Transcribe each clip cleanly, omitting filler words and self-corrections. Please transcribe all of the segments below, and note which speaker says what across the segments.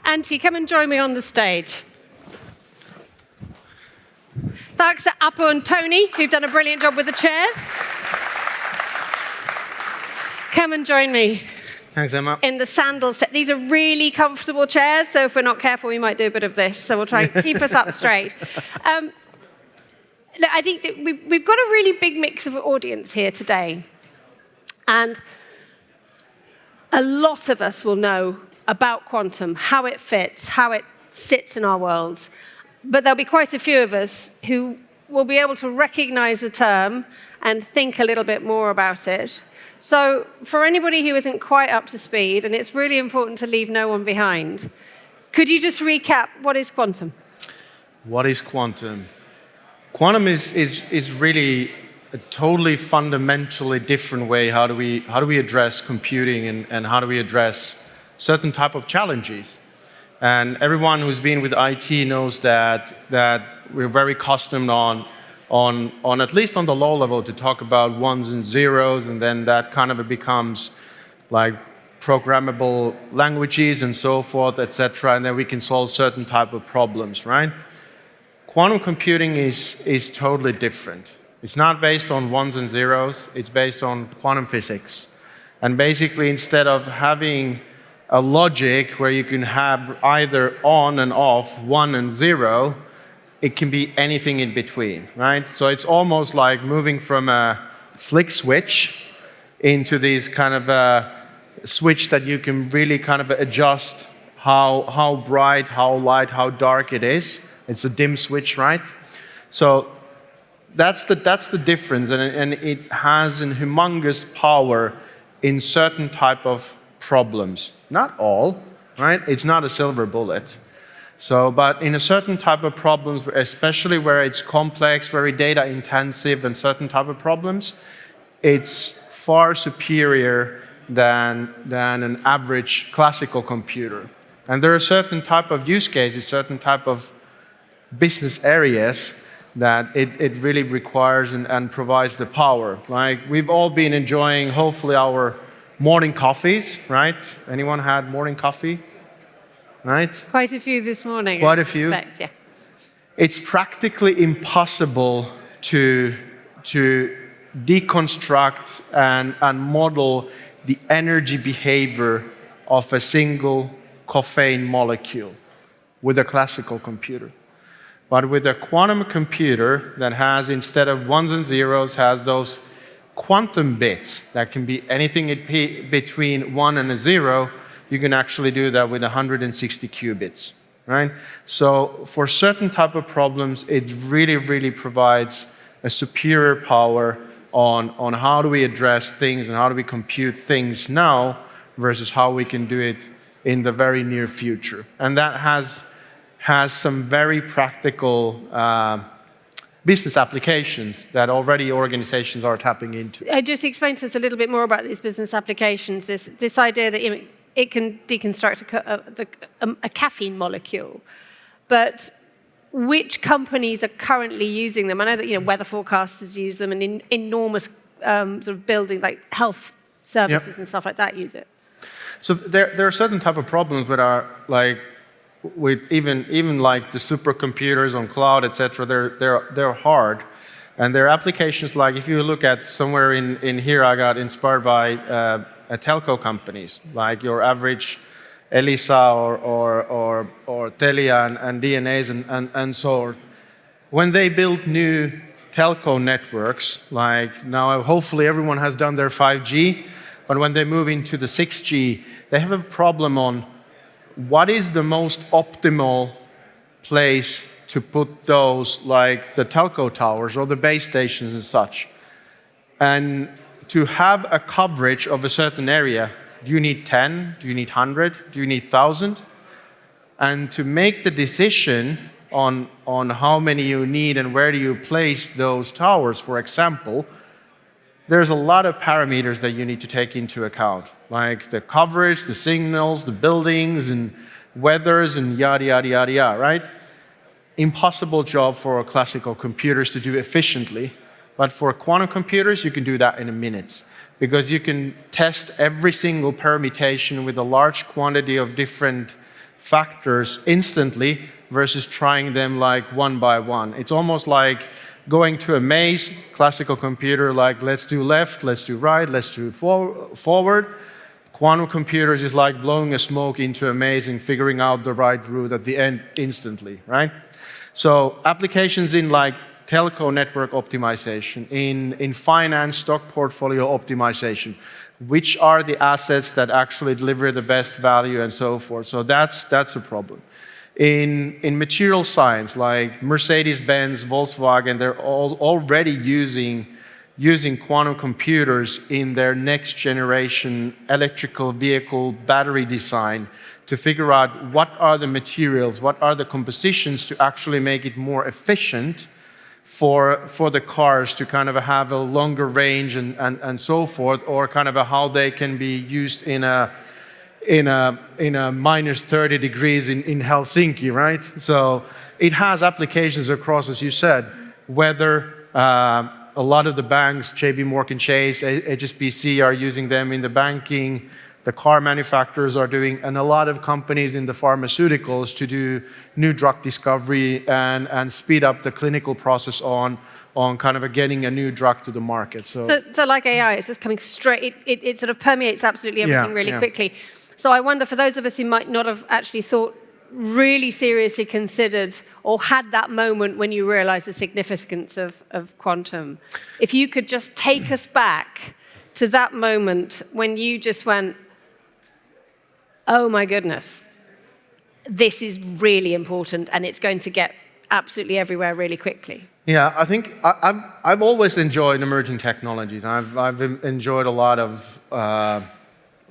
Speaker 1: Antti, come and join me on the stage. Thanks to Apo and Tony, who've done a brilliant job with the chairs. Come and join me.
Speaker 2: Thanks, Emma.
Speaker 1: In the sandals. These are really comfortable chairs, so if we're not careful, we might do a bit of this. So we'll try and keep us up straight. I think that we've got a really big mix of audience here today. And a lot of us will know about quantum, how it fits, how it sits in our worlds. But there'll be quite a few of us who will be able to recognize the term and think a little bit more about it. So for anybody who isn't quite up to speed, and it's really important to leave no one behind, could you just recap what is quantum?
Speaker 2: What is quantum? Quantum is really a totally fundamentally different way how do we address computing and how do we address certain type of challenges. And everyone who's been with IT knows that we're very accustomed on at least on the low level to talk about ones and zeros, and then that kind of becomes like programmable languages and so forth, etc. And then we can solve certain type of problems, right? Quantum computing is totally different. It's not based on ones and zeros, it's based on quantum physics. And basically, instead of having a logic where you can have either on and off, 1 and 0, it can be anything in between, right? So it's almost like moving from a flick switch into this kind of a switch that you can really kind of adjust how bright, how light, how dark it is. It's a dim switch, right? So that's the difference, and it has a humongous power in certain type of problems. Not all, right? It's not a silver bullet. So, but in a certain type of problems, especially where it's complex, very data intensive, and certain type of problems, it's far superior than an average classical computer. And there are certain type of use cases, certain type of business areas that it really requires and provides the power. Like we've all been enjoying, hopefully, our morning coffees, right? Anyone had morning coffee? Right?
Speaker 1: Quite a few this morning.
Speaker 2: Quite a few.
Speaker 1: Yeah.
Speaker 2: It's practically impossible to deconstruct and model the energy behavior of a single caffeine molecule with a classical computer. But with a quantum computer that has, instead of ones and zeros, has those quantum bits that can be anything between 1 and a 0, you can actually do that with 160 qubits, right? So for certain type of problems, it really, really provides a superior power on how do we address things and how do we compute things now versus how we can do it in the very near future. And that has some very practical business applications that already organizations are tapping into.
Speaker 1: Just explain to us a little bit more about these business applications, this idea that it can deconstruct a caffeine molecule, but which companies are currently using them? I know that weather forecasters use them, and enormous sort of building like health services and stuff like that use it.
Speaker 2: So there are certain type of problems that are like with even like the supercomputers on cloud, etc. They're hard, and there are applications like if you look at somewhere in here, I got inspired by telco companies like your average Elisa or Telia and DNAs and so on. When they build new telco networks, like now hopefully everyone has done their 5G, but when they move into the 6G, they have a problem on what is the most optimal place to put those, like the telco towers or the base stations and such. And to have a coverage of a certain area, do you need 10? Do you need 100? Do you need 1,000? And to make the decision on how many you need and where do you place those towers, for example, there's a lot of parameters that you need to take into account, like the coverage, the signals, the buildings, and weathers, and yada, yada, yada, yada, right? Impossible job for classical computers to do efficiently, but for quantum computers, you can do that in minutes, because you can test every single permutation with a large quantity of different factors instantly versus trying them like one by one. It's almost like going to a maze, classical computer, like let's do left, let's do right, let's do forward. Quantum computers is like blowing a smoke into a maze and figuring out the right route at the end instantly, right? So applications in like telco network optimization, in finance stock portfolio optimization, which are the assets that actually deliver the best value and so forth. So that's a problem. In material science, like Mercedes-Benz, Volkswagen, they're all already using quantum computers in their next generation electrical vehicle battery design to figure out what are the materials, what are the compositions to actually make it more efficient for the cars to kind of have a longer range and so forth, or kind of how they can be used in a minus 30 degrees in Helsinki, right? So it has applications across, as you said, whether a lot of the banks, JP Morgan Chase, HSBC are using them in the banking, the car manufacturers are doing, and a lot of companies in the pharmaceuticals to do new drug discovery and speed up the clinical process on kind of getting a new drug to the market. So
Speaker 1: like AI, it's just coming straight, it sort of permeates absolutely everything really quickly. So I wonder, for those of us who might not have actually thought, really seriously considered, or had that moment when you realized the significance of quantum, if you could just take us back to that moment when you just went, oh my goodness, this is really important and it's going to get absolutely everywhere really quickly.
Speaker 2: Yeah, I think I've always enjoyed emerging technologies. I've enjoyed a lot of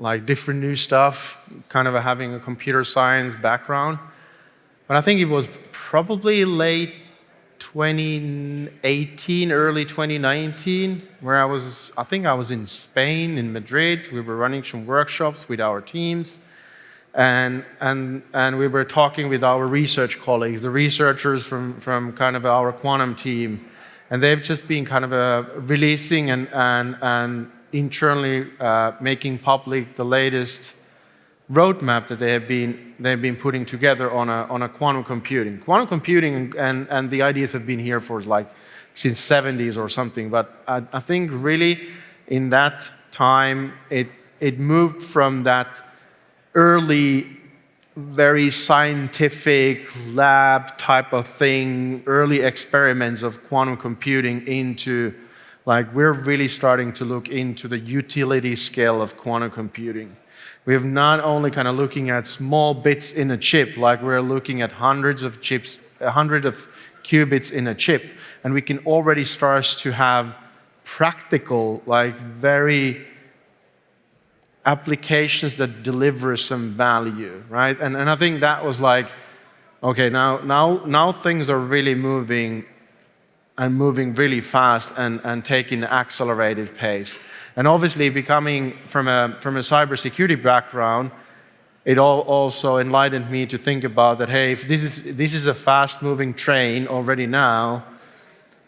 Speaker 2: like different new stuff, kind of having a computer science background. But I think it was probably late 2018, early 2019, where I think I was in Spain, in Madrid. We were running some workshops with our teams. And we were talking with our research colleagues, the researchers from kind of our quantum team. And they've just been kind of releasing and internally making public the latest roadmap that they've been putting together on a quantum computing. Quantum computing and the ideas have been here for like since 70s or something. But I think really in that time it moved from that early, very scientific lab type of thing, early experiments of quantum computing into like we're really starting to look into the utility scale of quantum computing. We're not only kind of looking at small bits in a chip, like we're looking at hundreds of chips, 100 of qubits in a chip, and we can already start to have practical, like very applications that deliver some value, right? And I think that was like, okay, now things are really moving really fast and taking an accelerated pace. And obviously, becoming from a cybersecurity background, it also enlightened me to think about that. Hey, if this is a fast-moving train already now,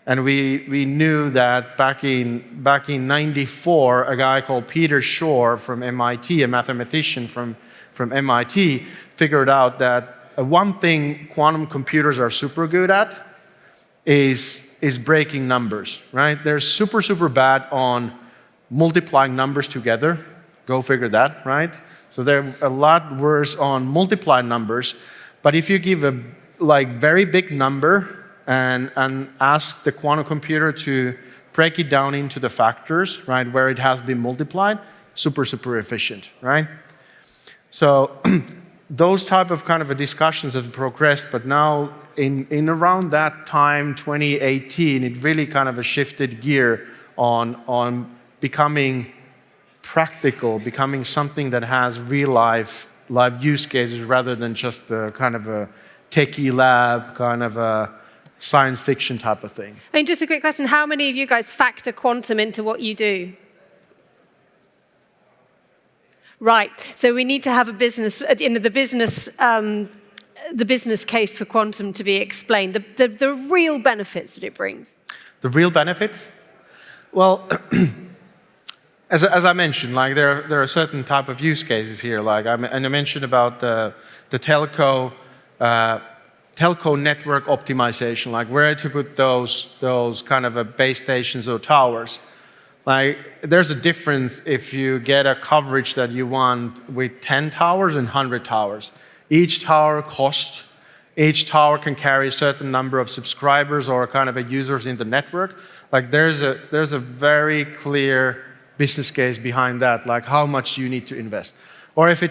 Speaker 2: and we knew that back in '94, a guy called Peter Shor from MIT, a mathematician from MIT, figured out that one thing quantum computers are super good at is breaking numbers, right? They're super bad on multiplying numbers together. Go figure that, right? So they're a lot worse on multiplying numbers. But if you give a like very big number and ask the quantum computer to break it down into the factors, right, where it has been multiplied, super efficient, right? So those type of kind of discussions have progressed, but now in around that time, 2018, it really kind of shifted gear on becoming practical, becoming something that has real live use cases rather than just the kind of a techie lab, kind of a science fiction type of thing.
Speaker 1: I mean, just a quick question. How many of you guys factor quantum into what you do? Right. So we need to have a business, the business case for quantum to be explained, the real benefits that it brings.
Speaker 2: The real benefits? Well, as I mentioned, like there are certain type of use cases here. Like I mentioned about the telco network optimization, like where to put those kind of base stations or towers. Like there's a difference if you get a coverage that you want with 10 towers and 100 towers. Each tower costs. Each tower can carry a certain number of subscribers or kind of users in the network. Like there's a very clear business case behind that, like how much you need to invest. Or if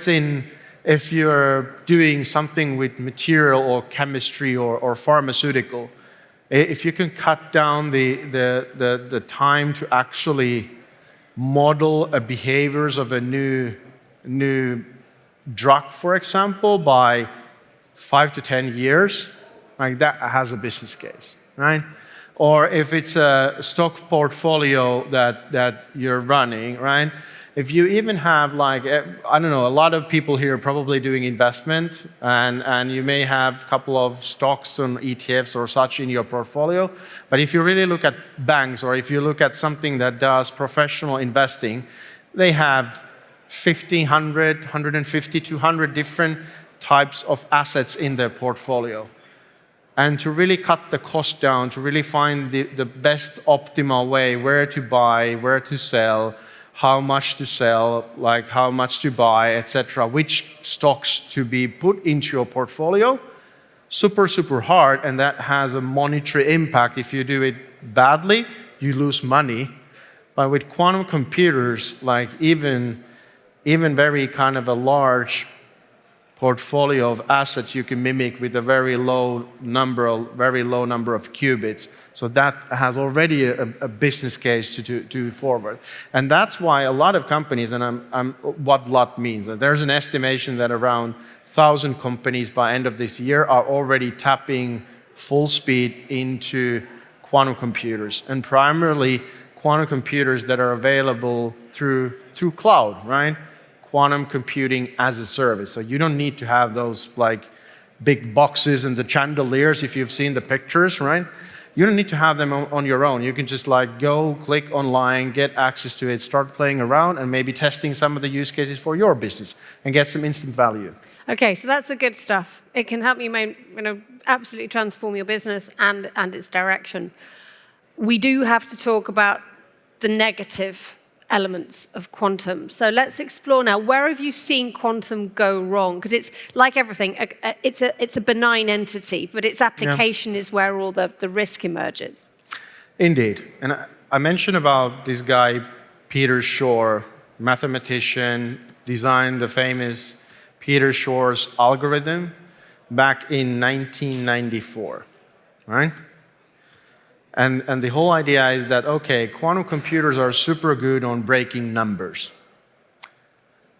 Speaker 2: you're doing something with material or chemistry or pharmaceutical, if you can cut down the time to actually model behaviors of a new drug, for example, by 5 to 10 years, like that has a business case, right? Or if it's a stock portfolio that you're running, right? If you even have like, I don't know, a lot of people here are probably doing investment and you may have a couple of stocks and ETFs or such in your portfolio. But if you really look at banks or if you look at something that does professional investing, they have 50, 100, 150, 200 different types of assets in their portfolio. And to really cut the cost down, to really find the best optimal way, where to buy, where to sell, how much to sell, like how much to buy, etc., which stocks to be put into your portfolio, super hard, and that has a monetary impact. If you do it badly, you lose money. But with quantum computers, like even very kind of a large portfolio of assets you can mimic with a very low number of qubits. So that has already a business case to forward. And that's why a lot of companies, and what lot means, there's an estimation that around 1,000 companies by end of this year are already tapping full speed into quantum computers, and primarily quantum computers that are available through cloud, right? Quantum computing as a service. So you don't need to have those like big boxes and the chandeliers if you've seen the pictures, right? You don't need to have them on your own. You can just like go, click online, get access to it, start playing around and maybe testing some of the use cases for your business and get some instant value.
Speaker 1: Okay, so that's the good stuff. It can help you, absolutely transform your business and its direction. We do have to talk about the negative elements of quantum. So let's explore now, where have you seen quantum go wrong? Because it's like everything, it's a benign entity, but its application is where all the risk emerges.
Speaker 2: Indeed. And I mentioned about this guy, Peter Shor, mathematician, designed the famous Peter Shor's algorithm back in 1994, right? And the whole idea is that, okay, quantum computers are super good on breaking numbers.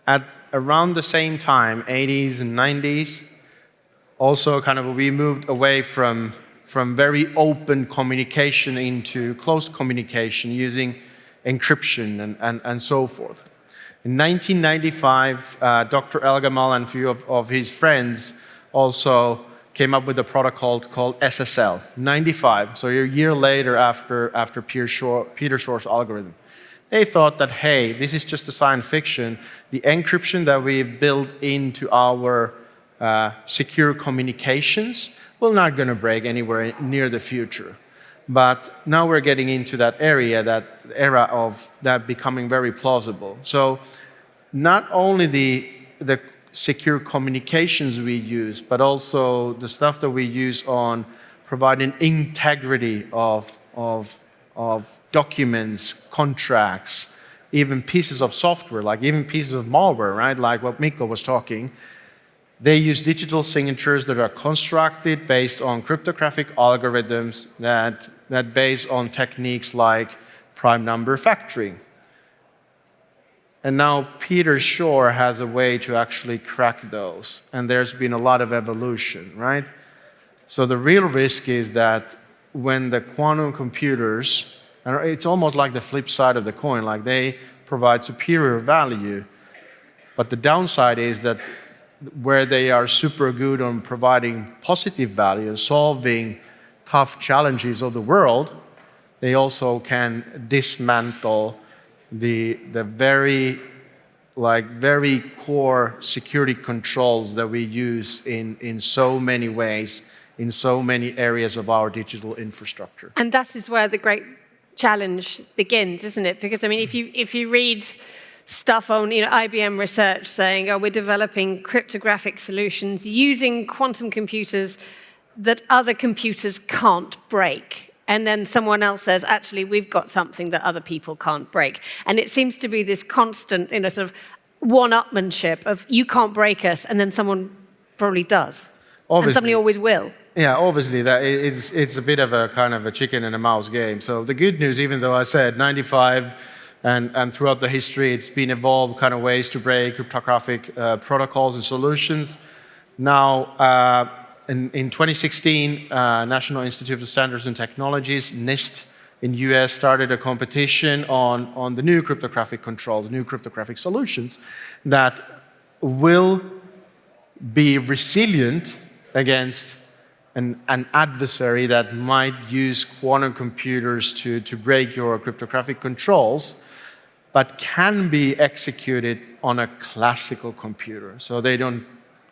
Speaker 2: At around the same time, 80s and 90s, also kind of we moved away from very open communication into closed communication using encryption and so forth. In 1995, Dr. Elgamal and a few of his friends also came up with a protocol called SSL, 95, so a year later after Peter Shor's algorithm. They thought that, hey, this is just a science fiction. The encryption that we've built into our secure communications will not going to break anywhere near the future. But now we're getting into that era of that becoming very plausible. So not only the secure communications we use, but also the stuff that we use on providing integrity of documents, contracts, even pieces of software, like even pieces of malware, right? Like what Mikko was talking. They use digital signatures that are constructed based on cryptographic algorithms that base on techniques like prime number factoring. And now Peter Shor has a way to actually crack those. And there's been a lot of evolution, right? So the real risk is that when the quantum computers, and it's almost like the flip side of the coin, like they provide superior value, but the downside is that where they are super good on providing positive value and solving tough challenges of the world, they also can dismantle the very core security controls that we use in so many ways, in so many areas of our digital infrastructure.
Speaker 1: And that is where the great challenge begins, isn't it? Because, I mean, if you read stuff on IBM research saying, oh, we're developing cryptographic solutions using quantum computers that other computers can't break. And then someone else says, actually, we've got something that other people can't break. And it seems to be this constant, sort of one-upmanship of you can't break us, and then someone probably does. Obviously. And somebody always will.
Speaker 2: Yeah, obviously, it's a bit of a kind of a chicken and a mouse game. So the good news, even though I said 95 and throughout the history, it's been evolved kind of ways to break cryptographic protocols and solutions. Now, in 2016, National Institute of Standards and Technologies, NIST, in US started a competition on the new cryptographic controls, new cryptographic solutions that will be resilient against an adversary that might use quantum computers to break your cryptographic controls, but can be executed on a classical computer. So they don't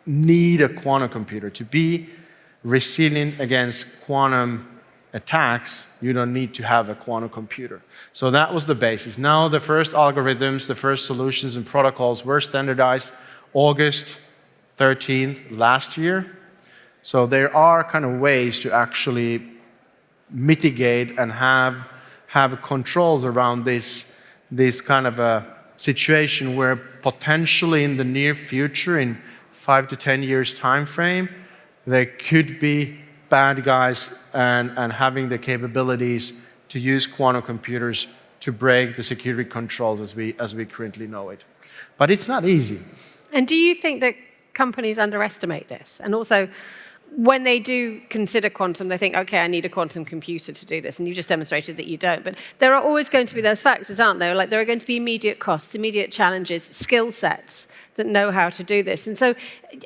Speaker 2: need a quantum computer. To be resilient against quantum attacks, you don't need to have a quantum computer. So that was the basis. Now the first algorithms, the first solutions and protocols were standardized August 13th last year. So there are kind of ways to actually mitigate and have controls around this kind of a situation where potentially in the near future, in 5 to 10 years time frame, there could be bad guys and having the capabilities to use quantum computers to break the security controls as we currently know it. But it's not easy.
Speaker 1: And do you think that companies underestimate this? And also, when they do consider quantum, they think, okay, I need a quantum computer to do this. And you just demonstrated that you don't. But there are always going to be those factors, aren't there? Like there are going to be immediate costs, immediate challenges, skill sets that know how to do this. And so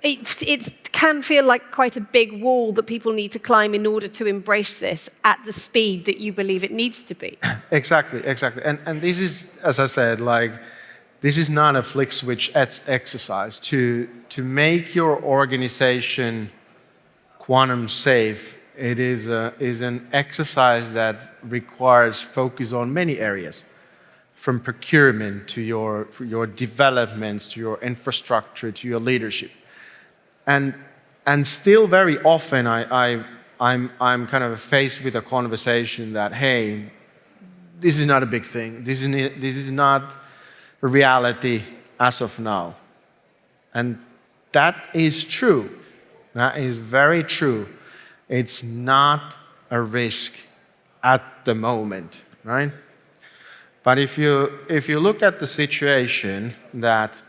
Speaker 1: it can feel like quite a big wall that people need to climb in order to embrace this at the speed that you believe it needs to be.
Speaker 2: Exactly. And this is, as I said, this is not a flick switch exercise. To make your organization quantum safe, it is an exercise that requires focus on many areas, from procurement to your developments, to your infrastructure, to your leadership. And still very often I'm kind of faced with a conversation that, hey, this is not a big thing. This is not a reality as of now. And that is true. That is very true. It's not a risk at the moment, right? But if you look at the situation that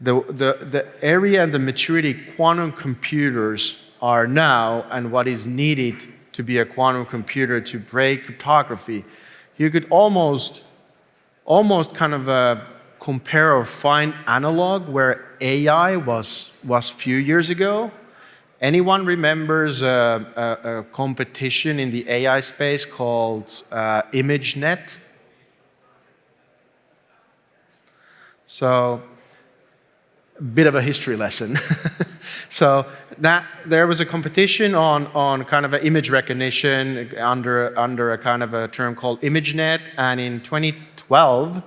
Speaker 2: the area and the maturity quantum computers are now and what is needed to be a quantum computer to break cryptography, you could almost kind of compare or find analog where AI was a few years ago. Anyone remembers a competition in the AI space called ImageNet? So, a bit of a history lesson. So there was a competition on kind of an image recognition under a kind of a term called ImageNet, and in 2012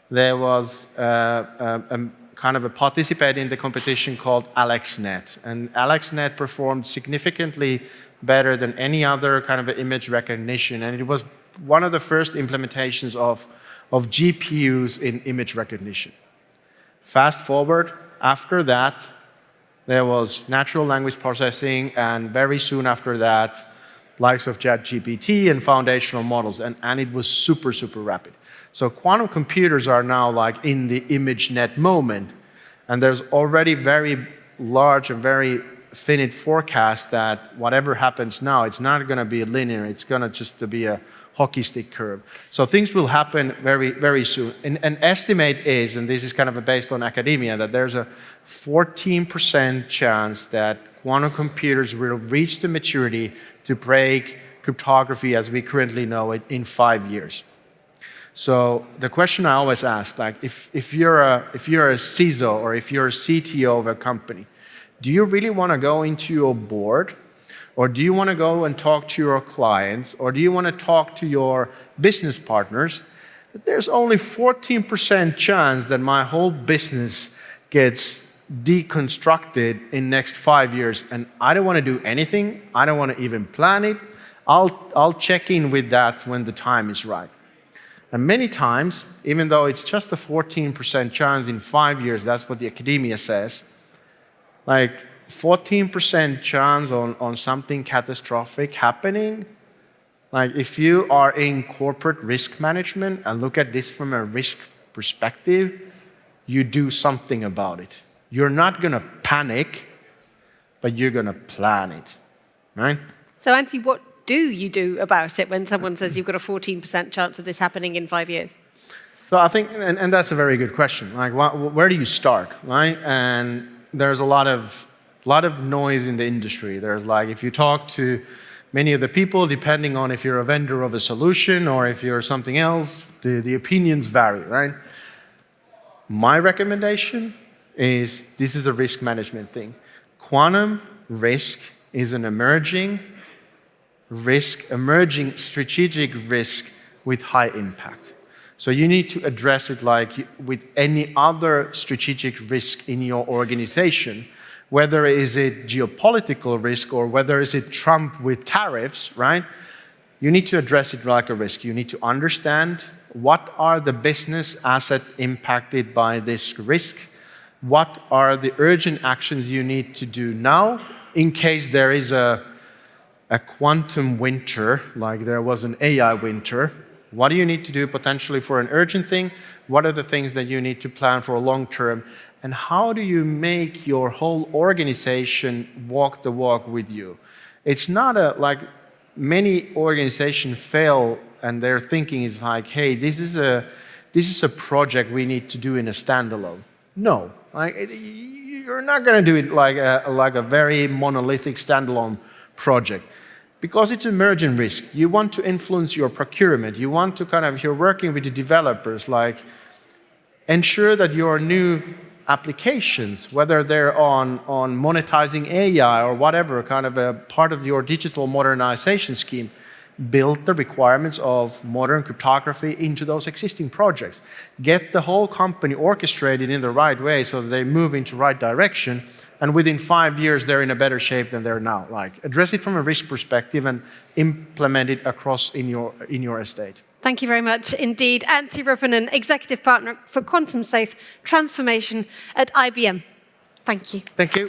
Speaker 2: there was kind of a participant in the competition called AlexNet. And AlexNet performed significantly better than any other kind of image recognition. And it was one of the first implementations of GPUs in image recognition. Fast forward, after that, there was natural language processing, and very soon after that, likes of ChatGPT and foundational models, and it was super, super rapid. So quantum computers are now like in the ImageNet moment, and there's already very large and very finite forecast that whatever happens now, it's not going to be linear, it's going to just be a hockey stick curve. So things will happen very, very soon. An estimate is, and this is kind of based on academia, that there's a 14% chance that quantum computers will reach the maturity to break cryptography as we currently know it in 5 years. So the question I always ask, like if you're a CISO or if you're a CTO of a company, do you really want to go into your board, or do you want to go and talk to your clients, or do you want to talk to your business partners? There's only 14% chance that my whole business gets deconstructed in next 5 years, and I don't want to do anything. I don't want to even plan it. I'll check in with that when the time is right. And many times, even though it's just a 14% chance in 5 years, that's what the academia says, like 14% chance on something catastrophic happening. Like if you are in corporate risk management and look at this from a risk perspective, you do something about it. You're not going to panic, but you're going to plan it, right?
Speaker 1: So Antti, what do you do about it when someone says you've got a 14% chance of this happening in 5 years?
Speaker 2: So I think, and that's a very good question. Like, where do you start, right? And there's a lot of noise in the industry. There's like, if you talk to many of the people, depending on if you're a vendor of a solution or if you're something else, the opinions vary, right? My recommendation is this is a risk management thing. Quantum risk is an emerging strategic risk with high impact. So you need to address it like with any other strategic risk in your organization, whether is it geopolitical risk or whether is it Trump with tariffs, right? You need to address it like a risk. You need to understand what are the business assets impacted by this risk, what are the urgent actions you need to do now in case there is a quantum winter, like there was an AI winter. What do you need to do potentially for an urgent thing? What are the things that you need to plan for long term? And how do you make your whole organization walk the walk with you? It's not like many organizations fail and their thinking is like, hey, this is a project we need to do in a standalone. No, like, you're not going to do it like a very monolithic standalone project. Because it's emergent risk. You want to influence your procurement. You want to if you're working with the developers, like ensure that your new applications, whether they're on monetizing AI or whatever, a part of your digital modernization scheme, build the requirements of modern cryptography into those existing projects. Get the whole company orchestrated in the right way so that they move into the right direction, and within 5 years they're in a better shape than they're now. Like, address it from a risk perspective and implement it across in your estate.
Speaker 1: Thank you very much indeed. Antti Ropponen, Executive Partner for Quantum Safe Transformation at IBM. Thank you.
Speaker 2: Thank you.